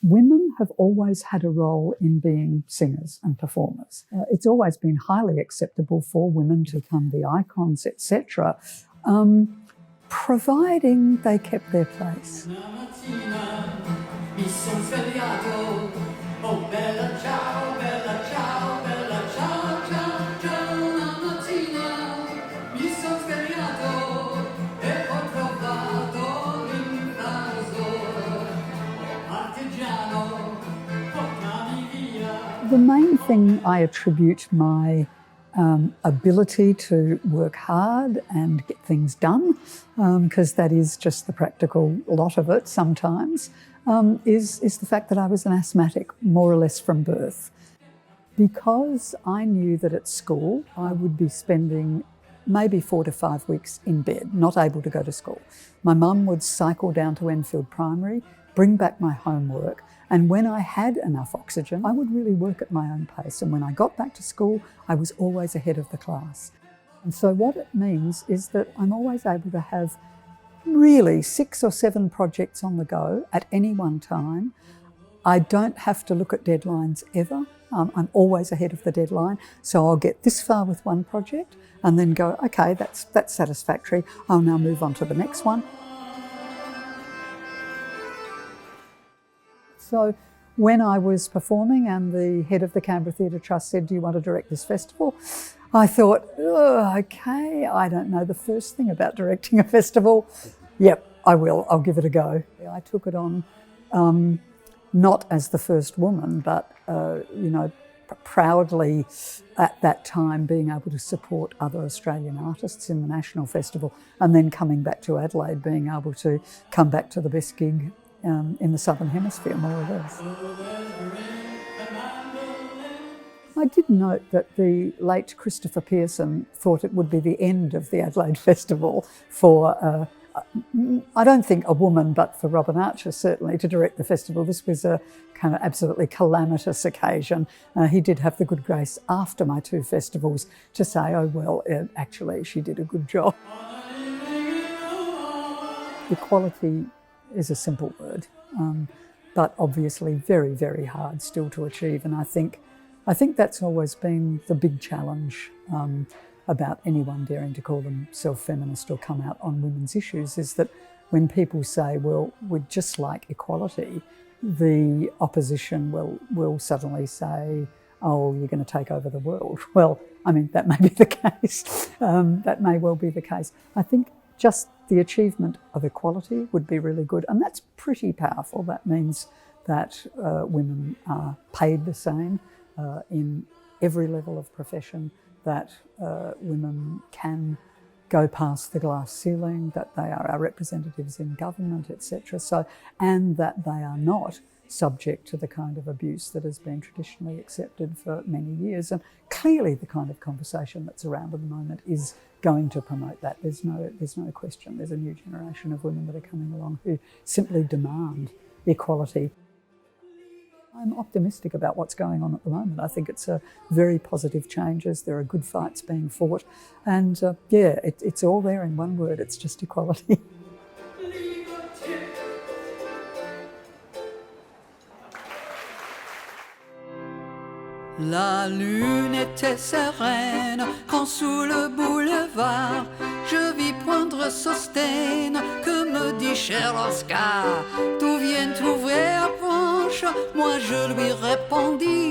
Women have always had a role in being singers and performers. It's always been highly acceptable for women to become the icons, etc., providing they kept their place. The main thing I attribute my ability to work hard and get things done, because that is just the practical lot of it sometimes, is the fact that I was an asthmatic, more or less from birth. Because I knew that at school I would be spending maybe 4 to 5 weeks in bed, not able to go to school. My mum would cycle down to Enfield Primary, bring back my homework, and when I had enough oxygen, I would really work at my own pace. And when I got back to school, I was always ahead of the class. And so what it means is that I'm always able to have really 6 or 7 projects on the go at any one time. I don't have to look at deadlines ever. I'm always ahead of the deadline. So I'll get this far with one project and then go, okay, that's satisfactory. I'll now move on to the next one. So when I was performing and the head of the Canberra Theatre Trust said, do you want to direct this festival? I thought, oh, okay, I don't know the first thing about directing a festival. Yep, I will, I'll give it a go. I took it on not as the first woman, but, proudly at that time being able to support other Australian artists in the National Festival, and then coming back to Adelaide, being able to come back to the best gig in the Southern Hemisphere, more or less. I did note that the late Christopher Pearson thought it would be the end of the Adelaide Festival for, I don't think a woman, but for Robyn Archer certainly, to direct the festival. This was a kind of absolutely calamitous occasion. He did have the good grace after my 2 festivals to say, oh well, actually she did a good job. Equality is a simple word, but obviously very, very hard still to achieve. And I think that's always been the big challenge about anyone daring to call themselves feminist or come out on women's issues, is that when people say, well, we'd just like equality, the opposition will suddenly say, oh, you're going to take over the world. Well, I mean, that may be the case. That may well be the case. I think just the achievement of equality would be really good, and that's pretty powerful. That means that women are paid the same in every level of profession, that women can go past the glass ceiling, that they are our representatives in government, etc. So, and that they are not subject to the kind of abuse that has been traditionally accepted for many years. And clearly the kind of conversation that's around at the moment is going to promote that. There's no question. There's a new generation of women that are coming along who simply demand equality. I'm optimistic about what's going on at the moment. I think it's a very positive changes. There are good fights being fought. And it's all there in one word. It's just equality. La lune était sereine quand sous le boulevard je vis poindre Sostène. Que me dit cher Oscar, tu viens t'ouvrir la planche? Moi je lui répondis,